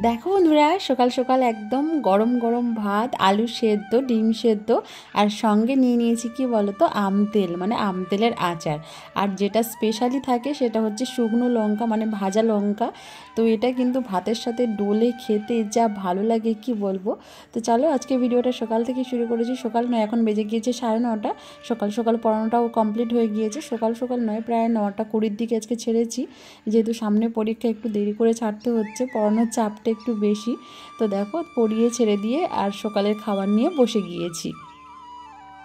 দেখো বন্ধুরা, সকাল সকাল একদম গরম গরম ভাত, আলু সেদ্ধ, ডিম সেদ্ধ, আর সঙ্গে নিয়ে নিয়েছি কি বলো তো, আম তেল, মানে আম তেলের আচার। আর যেটা স্পেশালি থাকে সেটা হচ্ছে শুকনো লঙ্কা, মানে ভাজা লঙ্কা। তো এটা কিন্তু ভাতের সাথে ডোলে খেতে যা ভালো লাগে কি বলবো। তো চলো আজকে ভিডিওটা সকাল থেকে শুরু করেছি। সকাল নয়, এখন বেজে গিয়েছে 9:30। সকাল সকাল পড়ানোটাও কমপ্লিট হয়ে গিয়েছে। সকাল সকাল নয়, প্রায় 9:20 দিকে আজকে ছেড়েছি, যেহেতু সামনে পরীক্ষা একটু দেরি করে ছাড়তে হচ্ছে, পড়ানোর চাপটা একটু বেশি। তো দেখো পড়িয়ে ছেড়ে দিয়ে আর সকালের খাবার নিয়ে বসে গিয়েছি।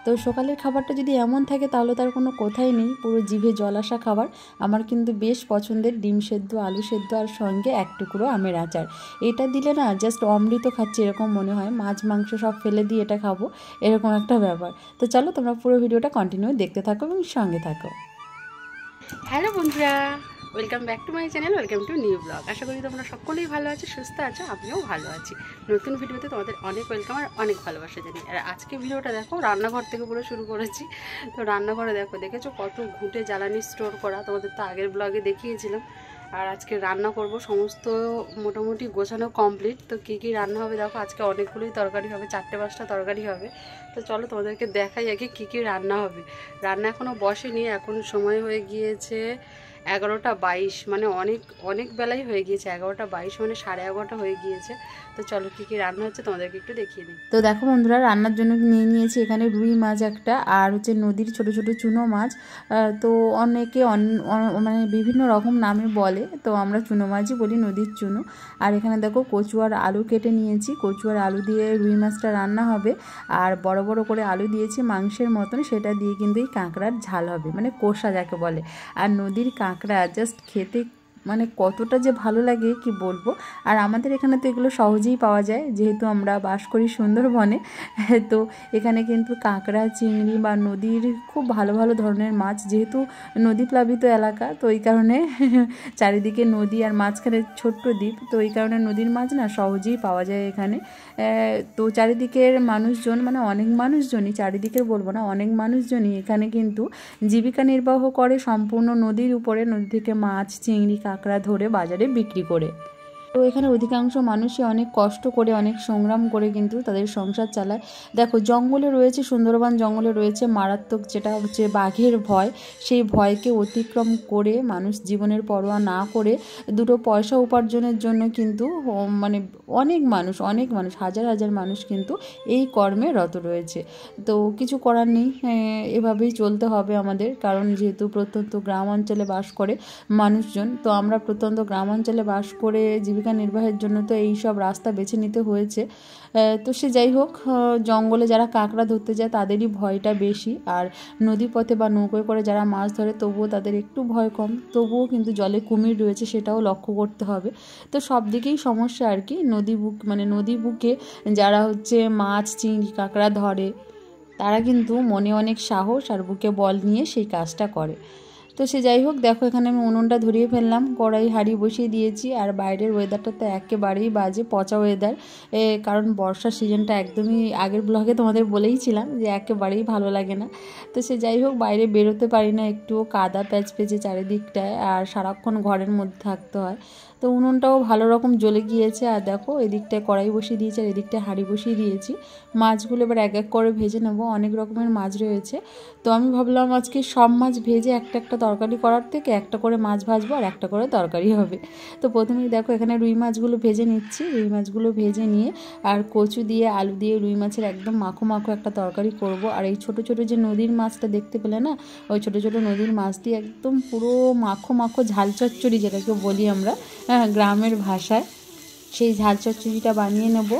তো সকালের খাবারটা যদি এমন থাকে তাহলে তার কোনো কথাই নেই, পুরো জিভে জল আসা খাবার। আমার কিন্তু বেশ পছন্দের ডিম সেদ্ধ, আলু সেদ্ধ, আর সঙ্গে এক টুকরো আমের আচার। এটা দিলে না জাস্ট অমৃত খাচ্ছি এরকম মনে হয়, মাছ মাংস সব ফেলে দিয়ে এটা খাবো, এরকম একটা ব্যাপার। তো চলো তোমরা পুরো ভিডিওটা কন্টিনিউ দেখতে থাকো এবং সঙ্গে থাকো। হ্যালো বন্ধুরা, welcome back to my channel, welcome to new blog. আশা করি তোমরা সকলেই ভালো আছো, সুস্থ আছো, আমিও ভালো আছি। নতুন ভিডিওতে তোমাদের অনেক ওয়েলকাম আর অনেক ভালোবাসা জানি। আর আজকে ভিডিওটা দেখো রান্নাঘর থেকে পুরো শুরু করেছি। তো রান্নাঘরে দেখেছো কত ঘুঁটে জ্বালানি স্টোর করা, তোমাদের তো আগের ব্লগে দেখিয়েছিলাম। আর আজকে রান্না করব, সমস্ত মোটামুটি গোছানো কমপ্লিট। তো কী কী রান্না হবে দেখো, আজকে অনেকগুলোই তরকারি হবে, 4-5টা তরকারি হবে। তো চলো তোমাদেরকে দেখাই আগে কী কী রান্না হবে। রান্না এখনও বসেনি, এখন সময় হয়ে গিয়েছে 11টা 22, মানে অনেক অনেক বেলাই হয়ে গিয়েছে। 11টা 22 মানে 11:30 হয়ে গিয়েছে। তো চলো কী কী রান্না হচ্ছে তোমাদেরকে একটু দেখিয়ে দিই। তো দেখো বন্ধুরা, রান্নার জন্য নিয়ে নিয়েছি এখানে রুই মাছ একটা, আর হচ্ছে নদীর ছোট ছোট চুনো মাছ। তো অনেকে মানে বিভিন্ন রকম নামে বলে, তো আমরা চুনো মাছই বলি, নদীর চুনো। আর এখানে দেখো কচু আর আলু কেটে নিয়েছি, কচু আর আলু দিয়ে রুই মাছটা রান্না হবে। আর বড় বড় করে আলু দিয়েছি মাংসের মতন, সেটা দিয়ে কিন্তু এই কাঁকড়ার ঝাল হবে, মানে কষা যাকে বলে। আর নদীর কাঁকড়া জাস্ট খেতে মানে কতটা যে ভালো লাগে কি বলবো। আর আমাদের এখানে তো এগুলো সহজেই পাওয়া যায়, যেহেতু আমরা বাস করি সুন্দরবনে। তো এখানে কিন্তু কাঁকড়া, চিংড়ি বা নদীর খুব ভালো ভালো ধরনের মাছ, যেহেতু নদী প্লাবিত এলাকা, তো এই কারণে চারিদিকে নদী আর মাঝখানে ছোট্ট দ্বীপ, তো এই কারণে নদীর মাছ না সহজেই পাওয়া যায় এখানে। তো চারিদিকের মানুষজন, মানে অনেক মানুষজনই, চারিদিকের বলবো না, অনেক মানুষজনই এখানে কিন্তু জীবিকা নির্বাহ করে সম্পূর্ণ নদীর উপরে, নদী থেকে মাছ, চিংড়ি, কাঁকড়া ধরে বাজারে বিক্রি করে। তো এখানে অধিকাংশ মানুষই অনেক কষ্ট করে, অনেক সংগ্রাম করে কিন্তু তাদের সংসার চালায়। দেখো জঙ্গলে রয়েছে, সুন্দরবন জঙ্গলে রয়েছে মারাত্মক, যেটা হচ্ছে বাঘের ভয়। সেই ভয়কে অতিক্রম করে মানুষ জীবনের পরোয়া না করে দুটো পয়সা উপার্জনের জন্য কিন্তু মানে অনেক মানুষ হাজার হাজার মানুষ কিন্তু এই কর্মে রত রয়েছে। তো কিছু করার নেই, এভাবেই চলতে হবে আমাদের, কারণ যেহেতু প্রত্যন্ত গ্রাম অঞ্চলে বাস করে মানুষজন, তো আমরা প্রত্যন্ত গ্রাম অঞ্চলে বাস করে জীবিকা নির্বাহের জন্য তো এই সব রাস্তা বেছে নিতে হয়েছে। তো সে যাই হোক, জঙ্গলে যারা কাঁকড়া ধরতে যায় তাদেরই ভয়টা বেশি, আর নদীপথে বা নৌকোয় করে যারা মাছ ধরে তবুও তাদের একটু ভয় কম। তবুও কিন্তু জলে কুমির রয়েছে, সেটাও লক্ষ্য করতে হবে। তো সব দিকেই সমস্যা আর কি। নদী বুকে যারা হচ্ছে মাছ, চিংড়ি, কাঁকড়া ধরে, তারা কিন্তু মনে অনেক সাহস আর বুকে বল নিয়ে সেই কাজটা করে। তো সে যাই হোক, দেখো এখানে আমি উনুনটা ধরিয়ে ফেললাম, কড়াই হাঁড়ি বসিয়ে দিয়েছি। আর বাইরের ওয়েদারটা তো একেবারেই বাজে, পচা ওয়েদার। কারণ বর্ষার সিজনটা একদমই, আগের ব্লগে তোমাদের বলেইছিলাম যে একেবারেই ভালো লাগে না। তো সে যাই হোক, বাইরে বেরোতে পারি না, একটুও কাদা প্যাচপেচে চারিদিকটায়, আর সারাক্ষণ ঘরের মধ্যে থাকতে হয়। তো উনুনটাও ভালো রকম জ্বলে গিয়েছে। আর দেখো এদিকটায় কড়াই বসিয়ে দিয়েছি, আর এদিকটায় হাঁড়ি বসিয়ে দিয়েছি। মাছগুলো এবার এক এক করে ভেজে নেবো, অনেক রকমের মাছ রয়েছে। তো আমি ভাবলাম আজকে সব মাছ ভেজে একটা একটা তরকারি করার থেকে একটা করে মাছ ভাজবো আর একটা করে তরকারি হবে। তো প্রথমেই দেখো এখানে রুই মাছগুলো ভেজে নিচ্ছি। রুই মাছগুলো ভেজে নিয়ে আর কচু দিয়ে, আলু দিয়ে রুই মাছের একদম মাখো মাখো একটা তরকারি করব। আর এই ছোট ছোট যে নদীর মাছটা দেখতে পেলে না, ওই ছোট ছোট নদীর মাছ দিয়ে একদম পুরো মাখো মাখো ঝাল চচ্চড়ি, যেটাকে বলি আমরা গ্রামের ভাষায়, সেই ঝাল চচ্চড়িটা বানিয়ে নেব।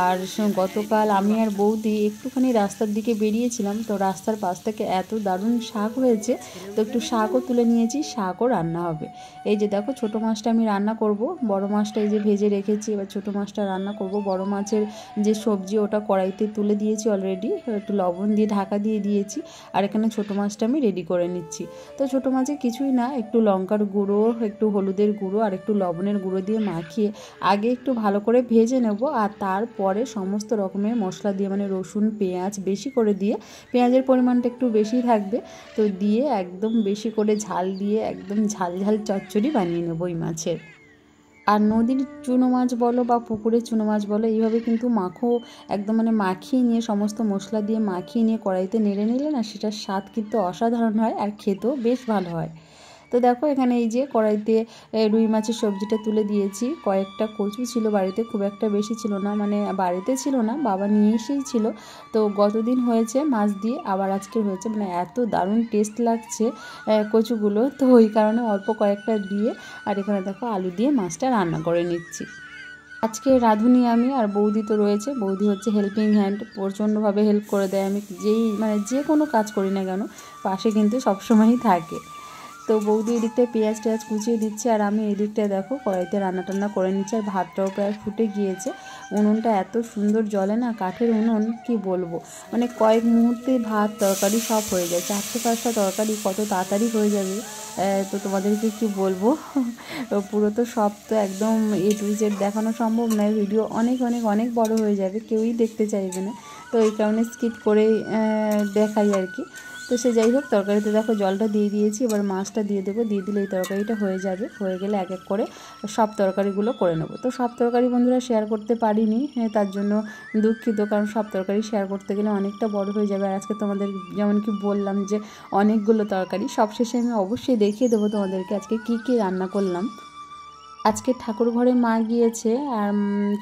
আর গতকাল আমি আর বৌদি একটুখানি রাস্তার দিকে বেরিয়েছিলাম, তো রাস্তার পাশ থেকে এত দারুণ শাক হয়েছে, তো একটু শাকও তুলে নিয়েছি, শাকও রান্না হবে। এই যে দেখো ছোটো মাছটা আমি রান্না করব, বড় মাছটা এই যে ভেজে রেখেছি, এবার ছোটো মাছটা রান্না করব। বড় মাছের যে সবজি ওটা কড়াইতে তুলে দিয়েছি অলরেডি, একটু লবণ দিয়ে ঢাকা দিয়ে দিয়েছি। আর এখানে ছোটো মাছটা আমি রেডি করে নিচ্ছি। তো ছোটো মাছে কিছুই না, একটু লঙ্কার গুঁড়ো, একটু হলুদের গুঁড়ো আর একটু লবণের গুঁড়ো দিয়ে মাখিয়ে আগে একটু ভালো করে ভেজে নেব। আর তারপরে সমস্ত রকমের মশলা দিয়ে, মানে রসুন, পেঁয়াজ বেশি করে দিয়ে, পেঁয়াজের পরিমাণটা একটু বেশি থাকবে, তো দিয়ে একদম বেশি করে ঝাল দিয়ে একদম ঝাল ঝাল চচ্চড়ি বানিয়ে নেব ওই মাছের। আর নদীর চুনো মাছ বলো বা পুকুরের চুনো মাছ বলো, এইভাবে কিন্তু একদম মানে মাখিয়ে নিয়ে সমস্ত মশলা দিয়ে মাখিয়ে নিয়ে কড়াইতে নেড়ে নিলে না, সেটার স্বাদ কিন্তু অসাধারণ হয় আর খেতেও বেশ ভালো হয়। তো দেখো এখানে এই যে কড়াইতে রুই মাছের সবজিটা তুলে দিয়েছি। কয়েকটা কচু ছিল বাড়িতে, খুব একটা বেশি ছিল না, মানে বাড়িতে ছিল না, বাবা নিয়ে এসেই ছিল। তো গতদিন হয়েছে মাছ দিয়ে, আবার আজকে হয়েছে, মানে এত দারুণ টেস্ট লাগছে কচুগুলো, তো ওই কারণে অল্প কয়েকটা দিয়ে আর এখানে দেখো আলু দিয়ে মাছটা রান্না করে নিচ্ছি। আজকে রাঁধুনি আমি, আর বৌদি তো রয়েছে। বৌদি হচ্ছে হেল্পিং হ্যান্ড, প্রচণ্ডভাবে হেল্প করে দেয়। আমি যে কোনো কাজ করি না কেন পাশে কিন্তু সবসময়ই থাকে। তো বৌদি এদিকটায় পেঁয়াজ টেয়াজ কুচিয়ে দিচ্ছে, আর আমি এই দিকটায় দেখো কড়াইতে রান্না টান্না করে নিচ্ছি। আর ভাতটাও প্রায় ফুটে গিয়েছে। উনুনটা এত সুন্দর জ্বলে না, কাঠের উনুন, কি বলবো, মানে কয়েক মুহূর্তে ভাত তরকারি সব হয়ে যায়। 4-5টা তরকারি কত তাড়াতাড়ি হয়ে যাবে, তো তোমাদেরকে কি বলবো। পুরো তো সব তো একদম A to Z দেখানো সম্ভব নয়, ভিডিও অনেক অনেক অনেক বড় হয়ে যাবে, কেউই দেখতে চাইবে না। তো এই কারণে স্কিপ করে দেখাই আর কি। তো সে যাই হোক, তরকারিতে দেখো জলটা দিয়ে দিয়েছি, এবার মাছটা দিয়ে দেবো। দিয়ে দিলে এই তরকারিটা হয়ে যাবে। হয়ে গেলে এক এক করে সব তরকারিগুলো করে নেবো। তো সব তরকারি বন্ধুরা শেয়ার করতে পারিনি, তার জন্য দুঃখিত, কারণ সব তরকারি শেয়ার করতে গেলে অনেকটা বড় হয়ে যাবে। আর আজকে তোমাদের যেমন কি বললাম যে অনেকগুলো তরকারি, সবশেষে আমি অবশ্যই দেখিয়ে দেবো তোমাদেরকে আজকে কী কী রান্না করলাম। আজকে ঠাকুর ঘরে মা গিয়েছে, আর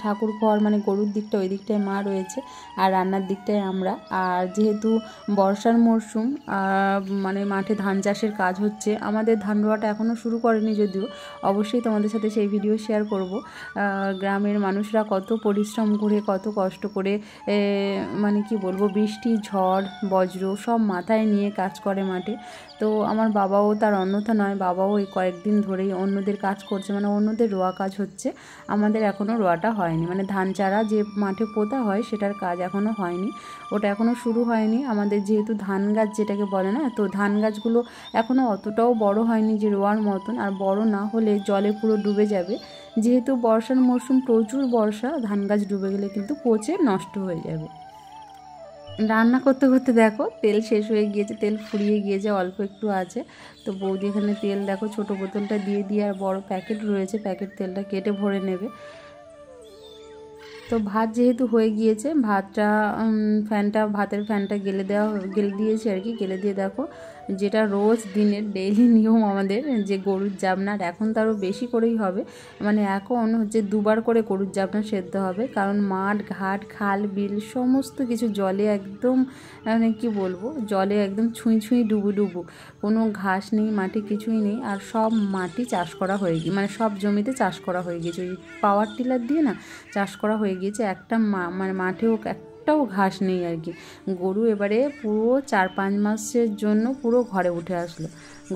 ঠাকুর ঘর মানে গরুর দিকটা ওই দিকটায় মা রয়েছে, আর রান্নার দিকটায় আমরা। আর যেহেতু বর্ষার মরশুম, মানে মাঠে ধান চাষের কাজ হচ্ছে, আমাদের ধান রোয়াটা এখনও শুরু করেনি যদিও, অবশ্যই তোমাদের সাথে সেই ভিডিও শেয়ার করব। গ্রামের মানুষরা কত পরিশ্রম করে, কত কষ্ট করে, মানে কি বলবো, বৃষ্টি ঝড় বজ্র সব মাথায় নিয়ে কাজ করে মাঠে। তো আমার বাবাও তার অন্যথা নয়, বাবাও এই কয়েকদিন ধরেই অন্যদের কাজ করছে, মানে অন্যদের রোয়া কাজ হচ্ছে। আমাদের এখনও রোয়াটা হয়নি, মানে ধান চারা যে মাঠে পোঁতা হয় সেটার কাজ এখনও হয়নি, ওটা এখনও শুরু হয়নি। আমাদের যেহেতু ধান গাছ যেটাকে বলে না, তো ধান গাছগুলো এখনও অতটাও বড় হয়নি যে রোয়ার মতন, আর বড় না হলে জলে পুরো ডুবে যাবে। যেহেতু বর্ষার মরশুম, প্রচুর বর্ষা, ধান গাছ ডুবে গেলে কিন্তু পচে নষ্ট হয়ে যাবে। রান্না করতে করতে দেখো তেল শেষ হয়ে গিয়েছে, তেল ফুরিয়ে গিয়েছে, অল্প একটু আছে। তো বৌদি এখানে তেল দেখো ছোটো বোতলটা দিয়ে আর বড় প্যাকেট রয়েছে, প্যাকেট তেলটা কেটে ভরে নেবে। তো ভাত যেহেতু হয়ে গিয়েছে, ভাতের ফ্যানটা গেলে দিয়েছি আর কি। গেলে দিয়ে দেখো যেটা রোজ দিনের ডেইলি নিয়ম আমাদের, যে গরুর জাবনার, এখন তো আরও বেশি করেই হবে, মানে এখন হচ্ছে 2বার করে গরুর জাবনা সেদ্ধ হবে, কারণ মাঠ ঘাট খাল বিল সমস্ত কিছু জলে একদম, মানে কি বলবো, জলে একদম ছুঁই ডুবু, কোনো ঘাস নেই মাটি, কিছুই নেই। আর সব মাটি চাষ করা হয়ে গিয়ে, মানে সব জমিতে চাষ করা হয়ে গিয়েছে, ওই পাওয়ার টিলার দিয়ে না চাষ করা হয়ে গিয়েছে। মানে মাঠেও একটাও ঘাস নেই আর কি। গরু এবারে পুরো 4-5 মাসের জন্য পুরো ঘরে উঠে আসলো।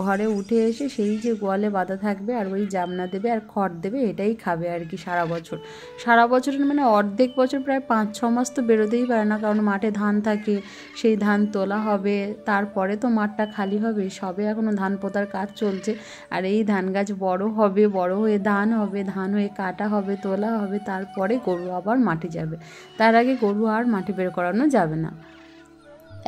ঘরে উঠে এসে সেই যে গোয়ালে বাঁধা থাকবে, আর ওই জামনা দেবে আর খড় দেবে, এটাই খাবে আর কি সারা বছরের, মানে অর্ধেক বছর প্রায় 5-6 মাস তো বেরোতেই পারে না, কারণ মাঠে ধান থাকে, সেই ধান তোলা হবে, তারপরে তো মাঠটা খালি হবে। সবে এখনও ধান পোতার কাজ চলছে, আর এই ধান গাছ বড় হবে, বড় হয়ে ধান হবে, ধান হয়ে কাটা হবে, তোলা হবে, তারপরে গরু আবার মাঠে যাবে। তার আগে গরু আর মাঠে বের করানো যাবে না।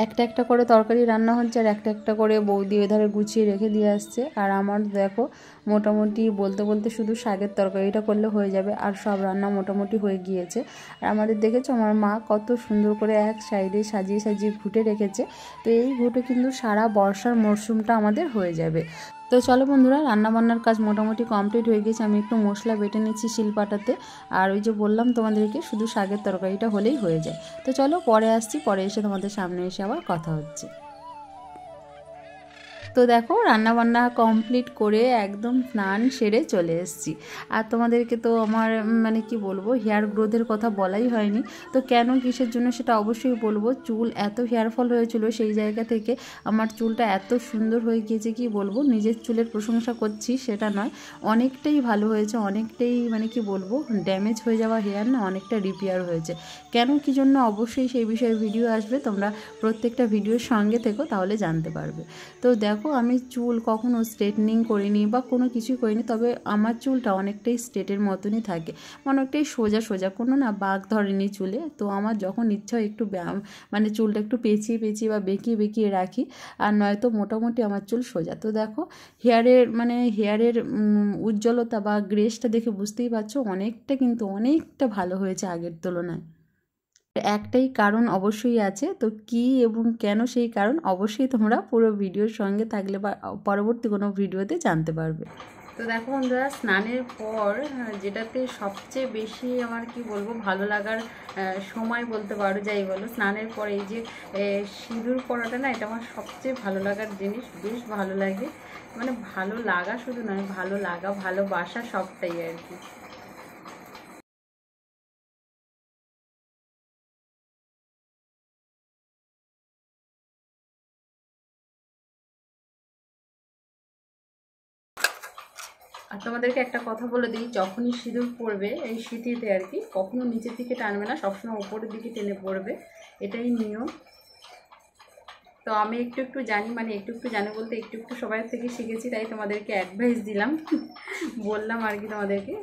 একটা একটা করে তরকারি রান্না হচ্ছে, আর একটা একটা করে বৌদি এধারে গুছিয়ে রেখে দিয়ে আসছে। আর আমার দেখো মোটামুটি বলতে শুধু শাকের তরকারিটা করলে হয়ে যাবে, আর সব রান্না মোটামুটি হয়ে গিয়েছে। আর আমাদের দেখেছো আমার মা কত সুন্দর করে এক সাইডে সাজিয়ে ঘুঁটে রেখেছে। তো এই ঘুঁটে কিন্তু সারা বর্ষার মরশুমটা আমাদের হয়ে যাবে। তো চলো বন্ধুরা, রান্নাবান্নার কাজ মোটামুটি কমপ্লিট হয়ে গেছে। আমি একটু মশলা বেটে নিচ্ছি শিলপাটাতে, আর ওই যে বললাম তোমাদেরকে শুধু শাকের তরকারিটা হলেই হয়ে যায়। তো চলো পরে আসছি, পরে এসে তোমাদের সামনে এসে আবার কথা হচ্ছে। তো দেখো রান্নাবান্না কমপ্লিট করে একদম স্নান সেরে চলে এসেছি। আর তোমাদেরকে তো আমার মানে কি বলবো, হেয়ার গ্রোথের কথা বলাই হয়নি। তো কেন কিসের জন্য সেটা অবশ্যই বলবো। চুল এত হেয়ার ফল হয়েছিল, সেই জায়গা থেকে আমার চুলটা এত সুন্দর হয়ে গিয়েছে, কি বলবো, নিজের চুলের প্রশংসা করছি সেটা নয়, অনেকটাই ভালো হয়েছে, অনেকটাই মানে কি বলবো, ড্যামেজ হয়ে যাওয়া হেয়ার না অনেকটা রিপেয়ার হয়েছে। কেন কি জন্য অবশ্যই সেই বিষয়ে ভিডিও আসবে, তোমরা প্রত্যেকটা ভিডিওর সঙ্গে থেকো, তাহলে জানতে পারবে। তো দেখো দেখো আমি চুল কখনো স্ট্রেটনিং করিনি বা কোনো কিছুই করিনি, তবে আমার চুলটা অনেকটাই স্ট্রেটের মতনই থাকে, অনেকটাই সোজা সোজা, কোনো না বাঁক ধরেনি চুলে। তো আমার যখন ইচ্ছা হয় একটু মানে চুলটা একটু পেঁচিয়ে পেঁচিয়ে বা বেঁকিয়ে বেঁকিয়ে রাখি, আর নয়তো মোটামুটি আমার চুল সোজা। তো দেখো হেয়ারের উজ্জ্বলতা বা গ্রেসটা দেখে বুঝতেই পারছো অনেকটা, কিন্তু অনেকটা ভালো হয়েছে আগের তুলনায়। একটাই কারণ অবশ্যই আছে, তো কি এবং কেন সেই কারণ অবশ্যই তোমরা পুরো ভিডিওর সঙ্গে থাকলে বা পরবর্তী কোনো ভিডিওতে জানতে পারবে। তো দেখো বন্ধুরা, স্নানের পর যেটাতে সবচেয়ে বেশি আমার কি বলবো ভালো লাগার সময় বলতে পারো, যাই বলো, স্নানের পর এই যে সিঁদুর পরাটা না, এটা আমার সবচেয়ে ভালো লাগার জিনিস, বেশ ভালো লাগে। মানে ভালো লাগা শুধু নয়, ভালো লাগা, ভালোবাসা সবটাই আর কি। আর তোমাদেরকে একটা কথা বলে দিই, যখনই সিঁদুর পরবে এই সিঁথিতে আর কি, কখনো নিচের দিকে টানবে না, সবসময় উপরের দিকে টেনে পড়বে, এটাই নিয়ম। তো আমি একটু একটু জানি, মানে একটু একটু জানি বলতে একটু একটু সবাই থেকে শিখেছি, তাই তোমাদেরকে অ্যাডভাইস দিলাম, বললাম আর কি তোমাদেরকে।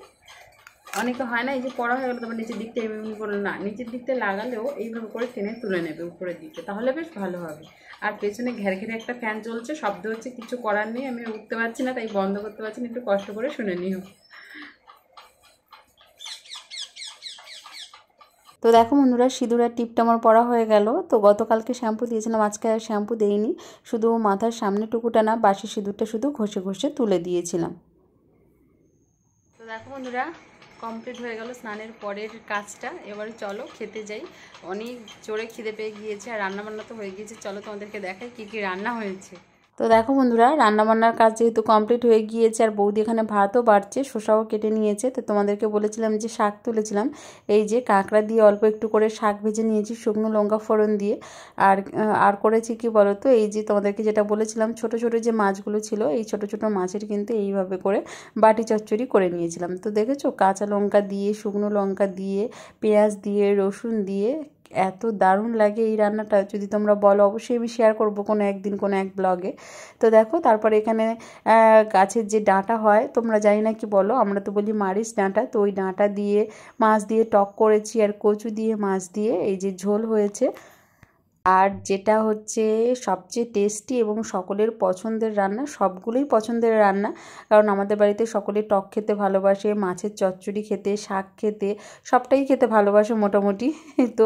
অনেকে হয় না এই যে পড়া হয়ে গেলো তোমার নিচের দিকটা এমনি করলো না, নিচের দিকটা লাগালেও এইভাবে করে টেনে তুলে নেবে উপরের দিকে, তাহলে বেশ ভালো হবে। আর পেছনে ঘের ঘেরে একটা ফ্যান চলছে, শব্দ হচ্ছে, কিছু করার নেই, আমি উঠতে পারছি না তাই বন্ধ করতে পারছি না, একটু কষ্ট করে শুনে নিও। তো দেখো বন্ধুরা, সিঁদুরের টিপটা আমার পরা হয়ে গেল। তো গতকালকে শ্যাম্পু দিয়েছিলাম, আজকে আর শ্যাম্পু দেইনি, শুধু মাথার সামনে টুকুটা না, বাসি সিঁদুরটা শুধু ঘষে ঘষে তুলে দিয়েছিলাম। তো দেখো বন্ধুরা, কমপ্লিট হয়ে গেল স্নানের পরের কাজটা। এবারে চলো খেতে যাই, অনেক জোরে খিদে পেয়ে গিয়েছে, আর রান্নাবান্না তো হয়ে গিয়েছে, চলো তোমাদেরকে দেখাই কী কী রান্না হয়েছে। তো দেখো বন্ধুরা, রান্নাবান্নার কাজ যেহেতু কমপ্লিট হয়ে গিয়েছে, আর বৌদি এখানে ভাতও বাড়ছে, শসাও কেটে নিয়েছে। তো তোমাদেরকে বলেছিলাম যে শাক তুলেছিলাম, এই যে কাঁকড়া দিয়ে অল্প একটু করে শাক ভেজে নিয়েছি শুকনো লঙ্কা ফোড়ন দিয়ে। আর আর করেছি কি বলো তো, এই যে তোমাদেরকে যেটা বলেছিলাম ছোট ছোট যে মাছগুলো ছিল, এই ছোট ছোট মাছের কিন্তু এইভাবে করে বাটি চচ্চড়ি করে নিয়েছিলাম। তো দেখেছো, কাঁচা লঙ্কা দিয়ে, শুকনো লঙ্কা দিয়ে, পেঁয়াজ দিয়ে, রসুন দিয়ে, এত দারুণ লাগে এই রান্নাটা, যদি তোমরা বলো অবশ্যই আমি শেয়ার করবো কোনো একদিন কোনো এক ব্লগে। তো দেখো, তারপরে এখানে গাছের যে ডাঁটা হয়, তোমরা জানি না কি বলো, আমরা তো বলি মারিচ ডাঁটা, তো ওই ডাঁটা দিয়ে মাছ দিয়ে টক করেছি, আর কচু দিয়ে মাছ দিয়ে এই যে ঝোল হয়েছে। আর যেটা হচ্ছে সবচেয়ে টেস্টি এবং সকলের পছন্দের রান্না, সবগুলোই পছন্দের রান্না, কারণ আমাদের বাড়িতে সকলে টক খেতে ভালোবাসে, মাছের চচ্চড়ি খেতে, শাক খেতে, সবটাই খেতে ভালোবাসে মোটামুটি। তো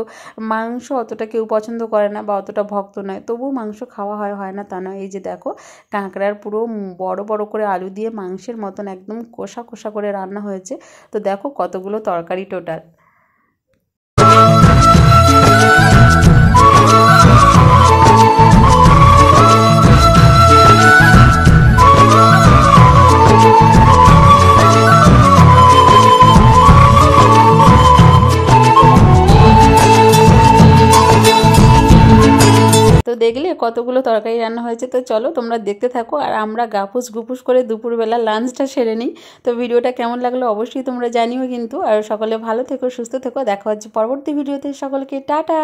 মাংস অতটা কেউ পছন্দ করে না বা অতটা ভক্ত নয়, তবুও মাংস খাওয়া হয় না তা নয়। এই যে দেখো, কাঁকড়ার পুরো বড় বড় করে আলু দিয়ে মাংসের মতন একদম কষা কষা করে রান্না হয়েছে। তো দেখো কতগুলো তরকারি টোটাল। তো দেখলে কতগুলো তরকারি রান্না হয়েছে। তো চলো তোমরা দেখতে থাকো, আর আমরা গাপুস গুপুস করে দুপুরবেলা লাঞ্চটা সেরে নিই। তো ভিডিওটা কেমন লাগলো অবশ্যই তোমরা জানিও কিন্তু, আর সকলে ভালো থেকো, সুস্থ থেকো, দেখা হচ্ছে পরবর্তী ভিডিওতে, সকলকে টাটা।